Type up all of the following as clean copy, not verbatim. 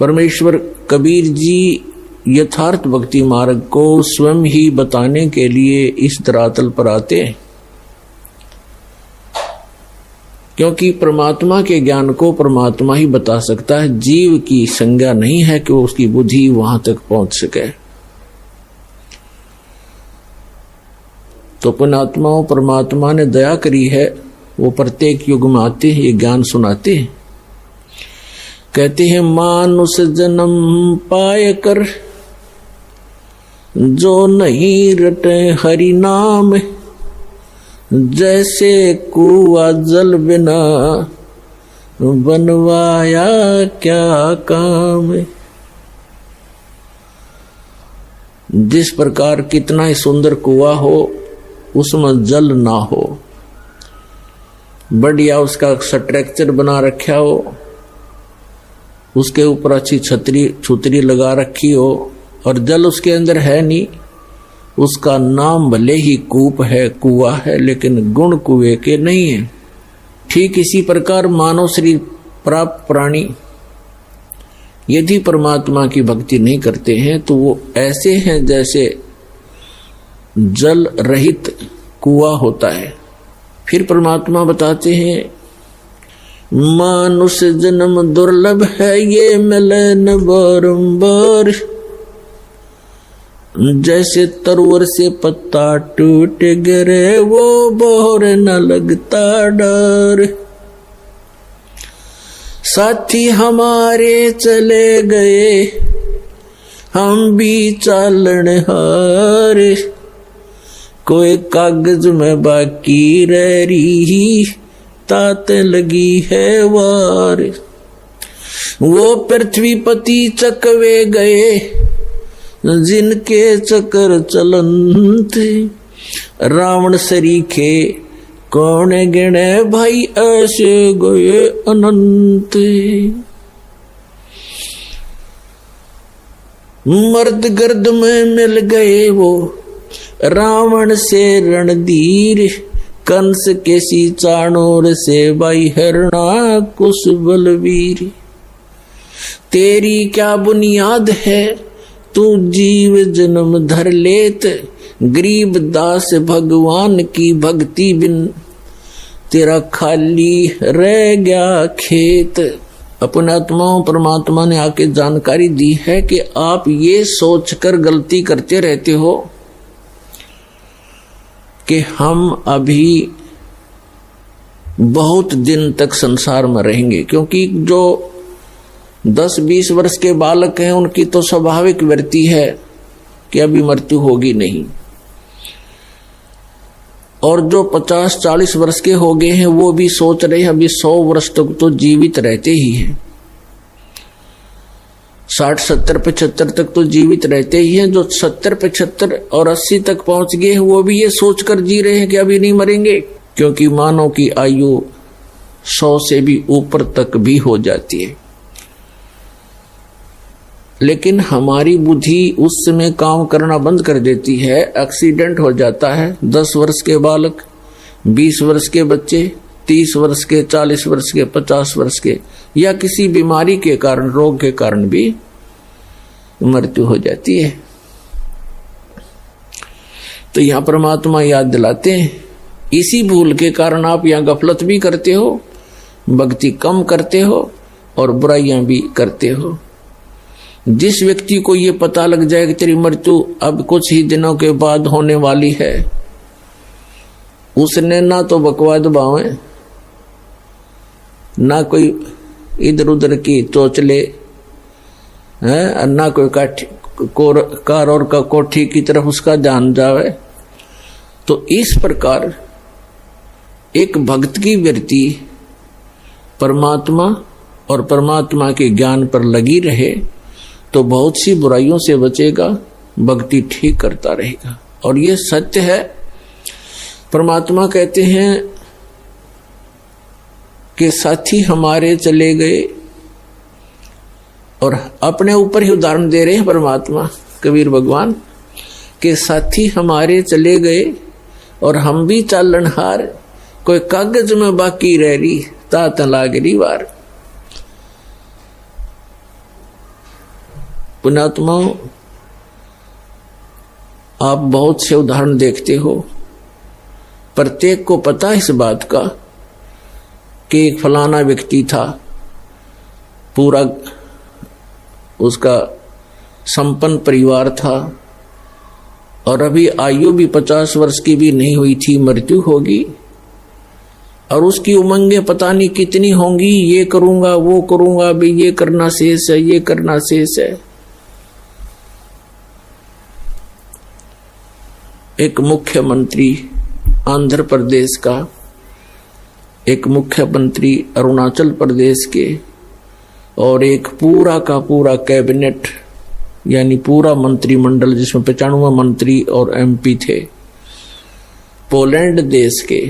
परमेश्वर कबीर जी यथार्थ भक्ति मार्ग को स्वयं ही बताने के लिए इस धरातल पर आते हैं, क्योंकि परमात्मा के ज्ञान को परमात्मा ही बता सकता है। जीव की संज्ञा नहीं है कि उसकी बुद्धि वहां तक पहुंच सके। तो पुण्यात्माओं, परमात्मा ने दया करी है, वो प्रत्येक युग में आते हैं, ये ज्ञान सुनाते हैं। कहते हैं मानुष जन्म पाए कर जो नहीं रटे हरि नाम, जैसे कुआ जल बिना बनवाया क्या काम। जिस प्रकार कितना ही सुंदर कुआ हो, उसमें जल ना हो, बढ़िया उसका स्ट्रक्चर बना रखा हो, उसके ऊपर अच्छी छतरी लगा रखी हो और जल उसके अंदर है नहीं, उसका नाम भले ही कूप है, कुआ है, लेकिन गुण कुएं के नहीं है। ठीक इसी प्रकार मानव शरीर प्राप्त प्राणी यदि परमात्मा की भक्ति नहीं करते हैं तो वो ऐसे हैं जैसे जल रहित कुआ होता है। फिर परमात्मा बताते हैं मानुष जन्म दुर्लभ है, ये मिले न बारंबार, जैसे तरोवर से पत्ता टूट गिरे वो बोर न लगता डर। साथी हमारे चले गए, हम भी चालन हार, कोई कागज में बाकी रह रही, तात लगी है वार। वो पृथ्वीपति चकवे गए, जिनके चक्कर चलंत, रावण सरीखे कौन गिने भाई, ऐसे गए अनंत। मर्द गर्द में मिल गए वो, रावण से रणधीर, कंस के सी चाणूर से भाई हरणा कुश बलवीर। तेरी क्या बुनियाद है, तू जीव जन्म धर लेत, गरीब दास भगवान की भक्ति बिन, तेरा खाली रह गया खेत। अपने आत्माओं परमात्मा ने आके जानकारी दी है कि आप ये सोचकर गलती करते रहते हो कि हम अभी बहुत दिन तक संसार में रहेंगे, क्योंकि जो 10-20 वर्ष के बालक हैं उनकी तो स्वाभाविक वृत्ति है कि अभी मृत्यु होगी नहीं, और जो 50-40 वर्ष के हो गए हैं वो भी सोच रहे हैं अभी 100 वर्ष तक तो जीवित रहते ही हैं, 60-70-75 तक तो जीवित रहते ही हैं। जो 70-75 और 80 तक पहुंच गए हैं वो भी ये सोचकर जी रहे हैं कि अभी नहीं मरेंगे, क्योंकि मानव की आयु 100 से भी ऊपर तक भी हो जाती है। लेकिन हमारी बुद्धि उस समय काम करना बंद कर देती है, एक्सीडेंट हो जाता है। 10 वर्ष के बालक, 20 वर्ष के बच्चे, 30 वर्ष के, 40 वर्ष के, 50 वर्ष के, या किसी बीमारी के कारण, रोग के कारण भी मृत्यु हो जाती है। तो यहां परमात्मा याद दिलाते हैं, इसी भूल के कारण आप यहां गफलत भी करते हो, भक्ति कम करते हो और बुराइयां भी करते हो। जिस व्यक्ति को ये पता लग जाए कि तेरी मृत्यु अब कुछ ही दिनों के बाद होने वाली है, उसने ना तो बकवा दबावे, ना कोई इधर उधर की चोचले है, ना कोई कार और का कोठी की तरफ उसका ध्यान जावे। तो इस प्रकार एक भक्त की वृत्ति परमात्मा और परमात्मा के ज्ञान पर लगी रहे तो बहुत सी बुराइयों से बचेगा, भक्ति ठीक करता रहेगा। और ये सत्य है। परमात्मा कहते हैं कि साथी हमारे चले गए, और अपने ऊपर ही उदाहरण दे रहे हैं परमात्मा कबीर भगवान के साथी हमारे चले गए और हम भी चालनहार, कोई कागज में बाकी रह रही तात लाग रही वार। पुण्यात्माओं, आप बहुत से उदाहरण देखते हो, प्रत्येक को पता है इस बात का कि एक फलाना व्यक्ति था, पूरा उसका संपन्न परिवार था और अभी आयु भी 50 वर्ष की भी नहीं हुई थी, मृत्यु होगी और उसकी उमंगें पता नहीं कितनी होंगी, ये करूंगा वो करूंगा, अभी ये करना शेष है, ये करना शेष है। एक मुख्यमंत्री आंध्र प्रदेश का, एक मुख्यमंत्री अरुणाचल प्रदेश के और एक पूरा का पूरा कैबिनेट यानी पूरा मंत्रिमंडल जिसमें 95 मंत्री और एमपी थे, पोलैंड देश के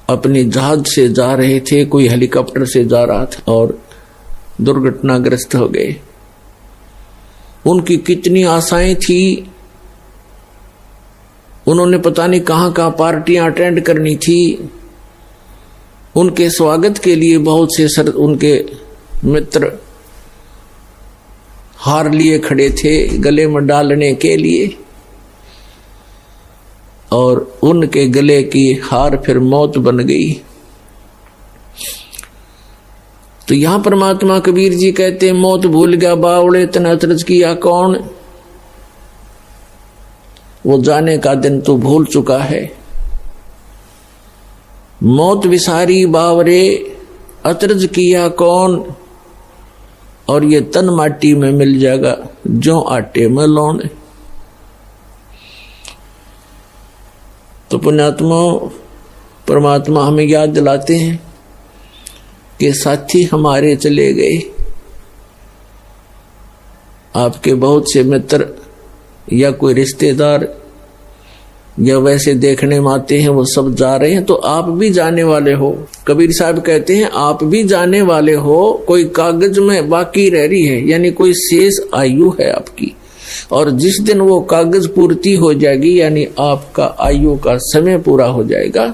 अपने जहाज से जा रहे थे, कोई हेलीकॉप्टर से जा रहा था और दुर्घटनाग्रस्त हो गए। उनकी कितनी आशाएं थी, उन्होंने पता नहीं कहां कहां पार्टियां अटेंड करनी थी, उनके स्वागत के लिए बहुत से उनके मित्र हार लिए खड़े थे गले में डालने के लिए, और उनके गले की हार फिर मौत बन गई। तो यहां परमात्मा कबीर जी कहते हैं, मौत भूल गया बावड़े तन अचरज किया कौन, वो जाने का दिन तो भूल चुका है। मौत विसारी बावरे अचरज किया कौन, और ये तन माटी में मिल जाएगा जो आटे में लौन। तो पुण्यात्मा परमात्मा हमें याद दिलाते हैं कि साथी हमारे चले गए, आपके बहुत से मित्र या कोई रिश्तेदार या वैसे देखने में आते हैं, वो सब जा रहे हैं, तो आप भी जाने वाले हो। कबीर साहब कहते हैं आप भी जाने वाले हो, कोई कागज में बाकी रह रही है, यानी कोई शेष आयु है आपकी, और जिस दिन वो कागज पूर्ति हो जाएगी यानी आपका आयु का समय पूरा हो जाएगा,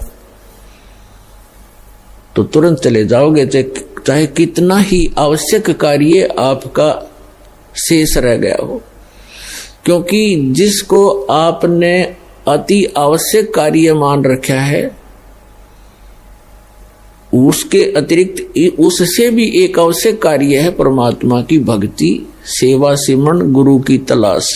तो तुरंत चले जाओगे, चाहे कितना ही आवश्यक कार्य आपका शेष रह गया हो। क्योंकि जिसको आपने अति आवश्यक कार्य मान रखा है, उसके अतिरिक्त उससे भी एक आवश्यक कार्य है परमात्मा की भक्ति, सेवा, सिमरन, गुरु की तलाश।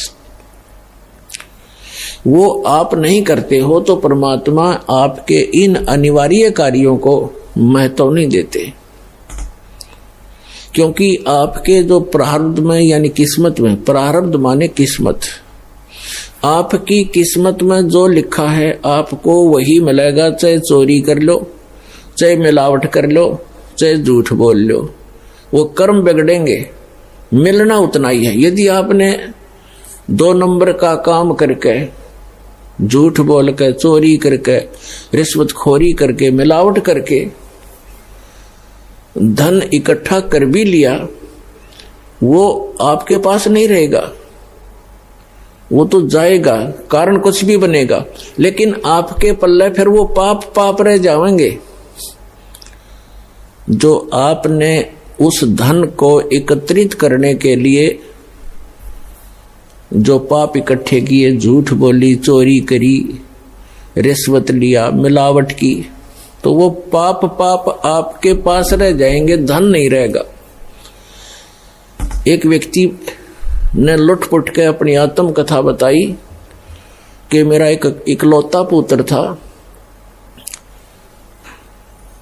वो आप नहीं करते हो तो परमात्मा आपके इन अनिवार्य कार्यों को महत्व नहीं देते, क्योंकि आपके जो प्रारब्ध में यानी किस्मत में, प्रारब्ध माने किस्मत, आपकी किस्मत में जो लिखा है आपको वही मिलेगा, चाहे चोरी कर लो, चाहे मिलावट कर लो, चाहे झूठ बोल लो, वो कर्म बिगड़ेंगे, मिलना उतना ही है। यदि आपने 2 नंबर का काम करके, झूठ बोल के, चोरी करके, रिश्वतखोरी करके, मिलावट करके धन इकट्ठा कर भी लिया, वो आपके पास नहीं रहेगा, वो तो जाएगा, कारण कुछ भी बनेगा, लेकिन आपके पल्ले फिर वो पाप रह जाएंगे। जो आपने उस धन को एकत्रित करने के लिए जो पाप इकट्ठे किए, झूठ बोली, चोरी करी, रिश्वत लिया, मिलावट की, तो वो पाप आपके पास रह जाएंगे, धन नहीं रहेगा। एक व्यक्ति ने लुटपुट के अपनी आत्म कथा बताई कि मेरा एक इकलौता पुत्र था,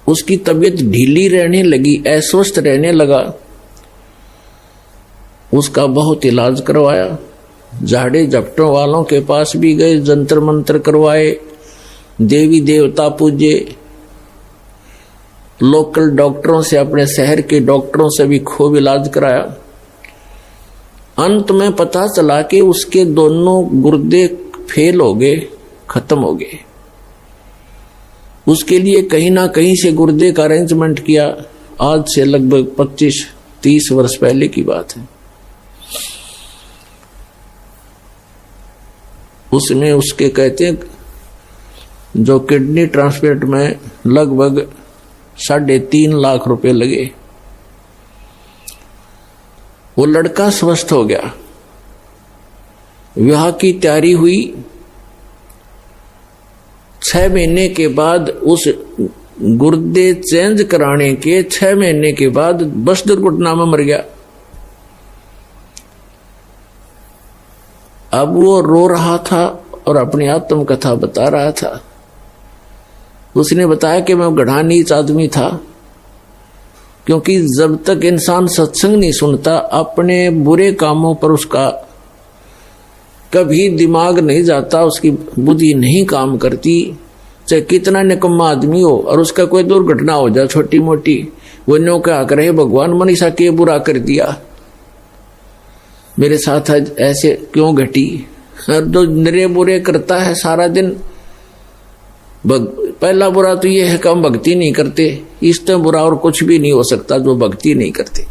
उसकी तबीयत ढीली रहने लगी, अस्वस्थ रहने लगा, उसका बहुत इलाज करवाया, झाड़े झपटों वालों के पास भी गए, जंतर मंत्र करवाए, देवी देवता पूजे, लोकल डॉक्टरों से, अपने शहर के डॉक्टरों से भी खूब इलाज कराया। अंत में पता चला कि उसके दोनों गुर्दे फेल हो गए, खत्म हो गए। उसके लिए कहीं ना कहीं से गुर्दे का अरेंजमेंट किया, आज से लगभग 25-30 वर्ष पहले की बात है। उसमें उसके कहते हैं जो किडनी ट्रांसप्लांट में लगभग 3.5 लाख रुपए लगे। वो लड़का स्वस्थ हो गया, विवाह की तैयारी हुई। 6 महीने के बाद उस गुर्दे चेंज कराने के 6 महीने के बाद बस दुर्घटना में मर गया। अब वो रो रहा था और अपनी आत्मकथा बता रहा था। उसने बताया कि मैं गढ़ा नीच आदमी था, क्योंकि जब तक इंसान सत्संग नहीं सुनता अपने बुरे कामों पर उसका कभी दिमाग नहीं जाता, उसकी बुद्धि नहीं काम करती। चाहे कितना निकम्मा आदमी हो और उसका कोई दुर्घटना हो जाए छोटी मोटी, वो न्यों क्या करे, भगवान मनीषा के बुरा कर दिया, मेरे साथ आज ऐसे क्यों घटी। हर दो निरे बुरे करता है सारा दिन। पहला बुरा तो ये है कि हम भक्ति नहीं करते, इससे बुरा और कुछ भी नहीं हो सकता जो भक्ति नहीं करते।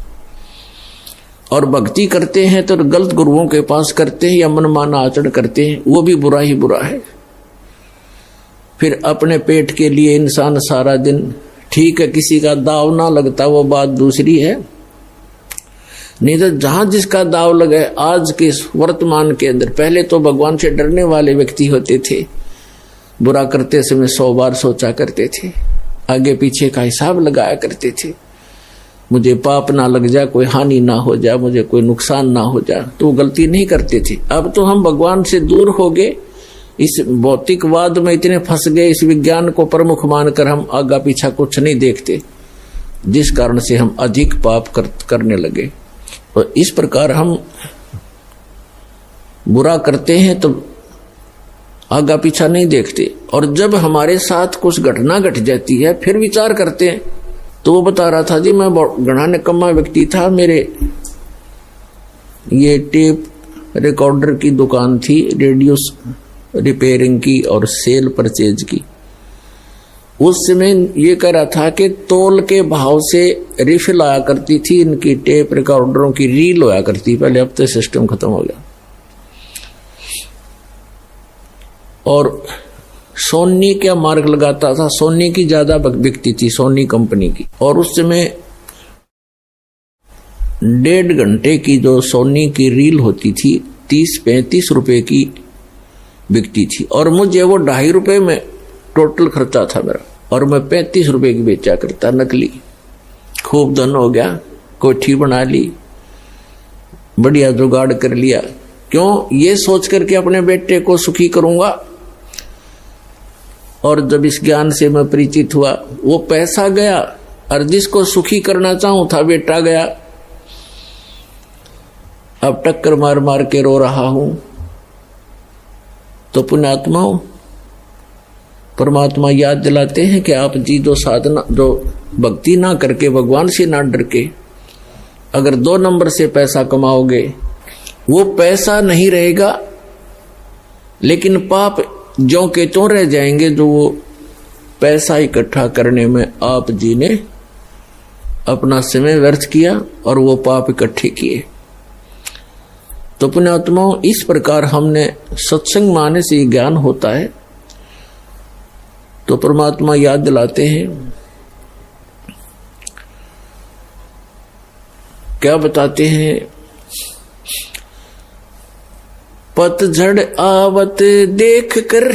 और भक्ति करते हैं तो गलत गुरुओं के पास करते हैं या मनमाना आचरण करते हैं, वो भी बुरा ही बुरा है। फिर अपने पेट के लिए इंसान सारा दिन, ठीक है किसी का दाव ना लगता वो बात दूसरी है, नहीं तो जहां जिसका दाव लगे आज के वर्तमान के अंदर। पहले तो भगवान से डरने वाले व्यक्ति होते थे, बुरा करते समय 100 बार सोचा करते थे, आगे पीछे का हिसाब लगाया करते थे, मुझे पाप ना लग जाए, कोई हानि ना हो जाए, मुझे कोई नुकसान ना हो जाए, तो गलती नहीं करते थे। अब तो हम भगवान से दूर हो गए, इस भौतिकवाद में इतने फंस गए, इस विज्ञान को प्रमुख मानकर हम आगा पीछा कुछ नहीं देखते, जिस कारण से हम अधिक पाप करने लगे। और इस प्रकार हम बुरा करते हैं तो आगा पीछा नहीं देखते, और जब हमारे साथ कुछ घटना घट जाती है फिर विचार करते हैं। तो वो बता रहा था जी मैं घना निकम्मा व्यक्ति था, मेरे ये टेप रिकॉर्डर की दुकान थी, रेडियो रिपेयरिंग की और सेल परचेज की। उस समय ये कह रहा था कि तोल के भाव से रिफिल आया करती थी इनकी टेप रिकॉर्डरों की, रील होया करती पहले, अब तो सिस्टम खत्म हो गया। और सोनी क्या मार्ग लगाता था, सोनी की ज्यादा बिकती थी, सोनी कंपनी की। और उस समय 1.5 घंटे की जो सोनी की रील होती थी 30-35 रुपए की बिकती थी, और मुझे वो 2.5 रुपए में टोटल खर्चा था मेरा, और मैं 35 रुपए की बेचा करता नकली। खूब धन हो गया, कोठी बना ली, बढ़िया जुगाड़ कर लिया। क्यों? ये सोच करके अपने बेटे को सुखी करूंगा। और जब इस ज्ञान से मैं परिचित हुआ, वो पैसा गया और जिसको सुखी करना चाहूं था बेटा गया। अब टक्कर मार मार के रो रहा हूं। तो पुण्यात्माओं, परमात्मा याद दिलाते हैं कि आप जी जो साधना, जो भक्ति ना करके, भगवान से ना डर के अगर 2 नंबर से पैसा कमाओगे, वो पैसा नहीं रहेगा, लेकिन पाप ज्यों के त्यों रह जाएंगे जो वो पैसा इकट्ठा करने में आप जी ने अपना समय व्यर्थ किया और वो पाप इकट्ठे किए। तो पुण्यात्माओं, इस प्रकार हमने सत्संग माने से ज्ञान होता है। तो परमात्मा याद दिलाते हैं, क्या बताते हैं, पतझड़ आवत देख कर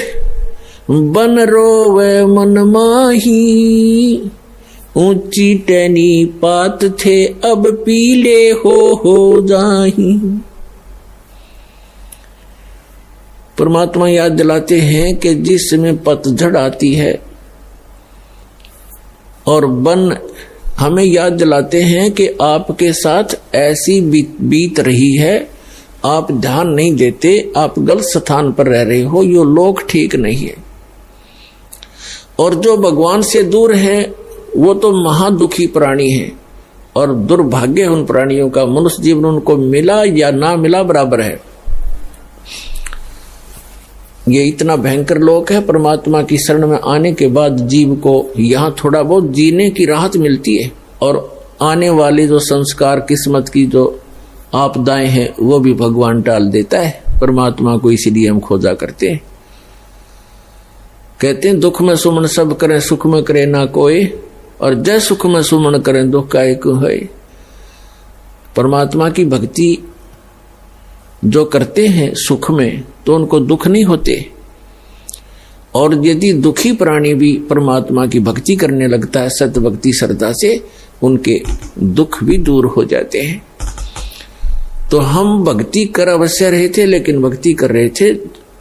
बन रोवे मन माही, ऊंची टहनी पात थे अब पीले हो जाही। परमात्मा याद दिलाते हैं कि जिस समय पतझड़ आती है और वन हमें याद दिलाते हैं कि आपके साथ ऐसी बीत रही है, आप ध्यान नहीं देते, आप गलत स्थान पर रह रहे हो, ये लोग ठीक नहीं है। और जो भगवान से दूर है वो तो महादुखी प्राणी है, और दुर्भाग्य उन प्राणियों का, मनुष्य जीवन उनको मिला या ना मिला बराबर है। ये इतना भयंकर लोक है। परमात्मा की शरण में आने के बाद जीव को यहाँ थोड़ा बहुत जीने की राहत मिलती है, और आने वाले जो संस्कार, किस्मत की जो आपदाएं हैं वो भी भगवान टाल देता है। परमात्मा को इसीलिए हम खोजा करते हैं। कहते हैं दुख में सुमन सब करें, सुख में करे ना कोई, और जय सुख में सुमन करें दुख का एक है। परमात्मा की भक्ति जो करते हैं सुख में तो उनको दुख नहीं होते, और यदि दुखी प्राणी भी परमात्मा की भक्ति करने लगता है सत्य भक्ति श्रद्धा से, उनके दुख भी दूर हो जाते हैं। तो हम भक्ति कर अवश्य रहे थे, लेकिन भक्ति कर रहे थे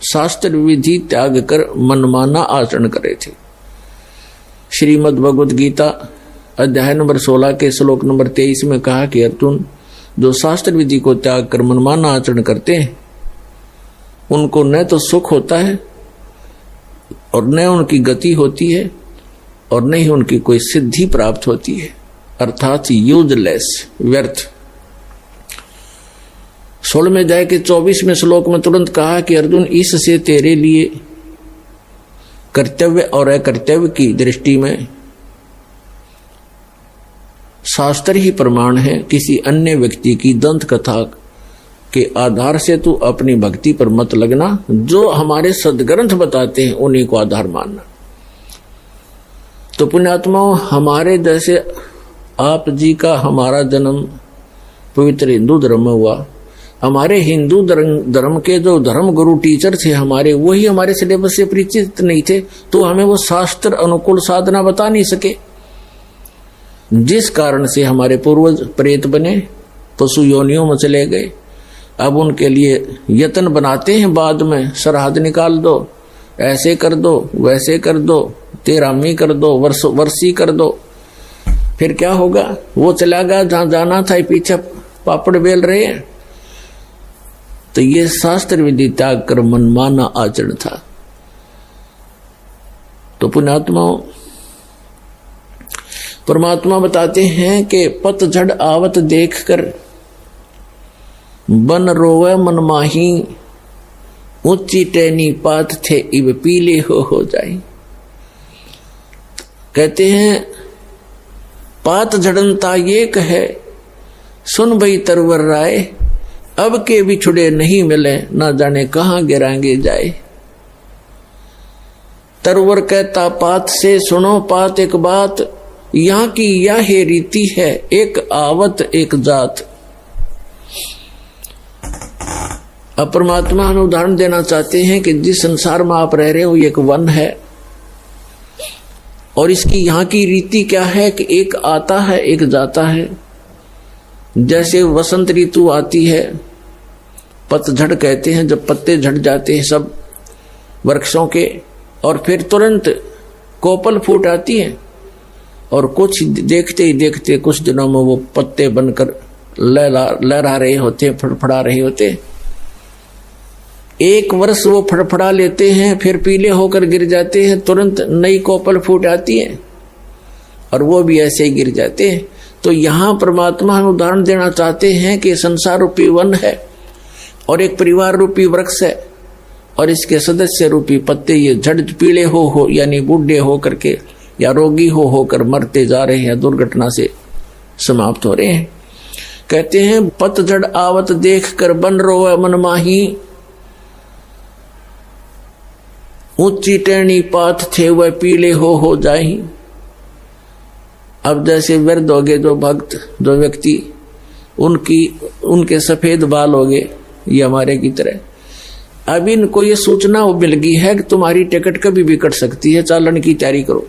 शास्त्र विधि त्याग कर मनमाना आचरण कर रहे थे। श्रीमद् भगवद गीता अध्याय नंबर 16 के श्लोक नंबर 23 में कहा कि अर्जुन, जो शास्त्र विधि को त्याग कर मनमाना आचरण करते हैं उनको न तो सुख होता है और न उनकी गति होती है और न ही उनकी कोई सिद्धि प्राप्त होती है, अर्थात यूजलेस, व्यर्थ। 16वें अध्याय के 24वें श्लोक में तुरंत कहा कि अर्जुन, इससे तेरे लिए कर्तव्य और अकर्तव्य की दृष्टि में शास्त्र ही प्रमाण है। किसी अन्य व्यक्ति की दंत कथा के आधार से तू अपनी भक्ति पर मत लगना, जो हमारे सदग्रंथ बताते हैं उन्हीं को आधार मानना। तो पुण्यात्माओं, हमारे जैसे आप जी का हमारा जन्म पवित्र हिंदू धर्म में हुआ, हमारे हिंदू धर्म के जो धर्म गुरु टीचर थे हमारे, वही हमारे सिलेबस से परिचित नहीं थे, तो हमें वो शास्त्र अनुकूल साधना बता नहीं सके, जिस कारण से हमारे पूर्वज प्रेत बने, पशु योनियों में चले गए। अब उनके लिए यत्न बनाते हैं, बाद में श्राद्ध निकाल दो, ऐसे कर दो, वैसे कर दो, तेरामी कर दो, वर्षी कर दो। फिर क्या होगा? वो चला गया जहां जाना था, पीछे पापड़ बेल रहे हैं। तो ये शास्त्र विधि त्याग कर मनमाना आचरण था। तो पुण्यात्माओं, परमात्मा बताते हैं कि पतझड़ आवत देखकर बन रोवे मन माही, ऊंची टहनी पात थे इब पीले हो जाए। कहते हैं पात झड़नता ये कहे, सुन भई तरवर राय, अब के बिछुड़े नहीं मिले, ना जाने कहां गिराएंगे जाए। तरवर कहता पात से, सुनो पात एक बात, यहाँ की यह रीति है, एक आवत एक जात। अब परमात्मा हमें उदाहरण देना चाहते हैं कि जिस संसार में आप रह रहे हो ये एक वन है, और इसकी यहाँ की रीति क्या है कि एक आता है एक जाता है। जैसे वसंत ऋतु आती है, पतझड़ कहते हैं, जब पत्ते झड़ जाते हैं सब वृक्षों के, और फिर तुरंत कोपल फूट आती है, और कुछ देखते ही देखते कुछ दिनों में वो पत्ते बनकर लहरा रहे होते, फड़फड़ा रहे होते। एक वर्ष वो फड़फड़ा लेते हैं, फिर पीले होकर गिर जाते हैं, तुरंत नई कोपल फूट आती है और वो भी ऐसे ही गिर जाते हैं। तो यहाँ परमात्मा हम उदाहरण देना चाहते हैं कि संसार रूपी वन है और एक परिवार रूपी वृक्ष है, और इसके सदस्य रूपी पत्ते ये झड़ पीले हो यानी बूढ़े हो करके या रोगी होकर मरते जा रहे हैं, दुर्घटना से समाप्त हो रहे हैं। कहते हैं पतझड़ आवत देख कर बन रोवे मन माही, ऊंची टहनी पात थे वह पीले हो जाही। अब जैसे वृद्ध हो गए जो भक्त, जो व्यक्ति, उनके सफेद बाल हो गए, ये हमारे की तरह। अब इनको ये सूचना मिल गई है कि तुम्हारी टिकट कभी भी कट सकती है, चालन की तैयारी करो।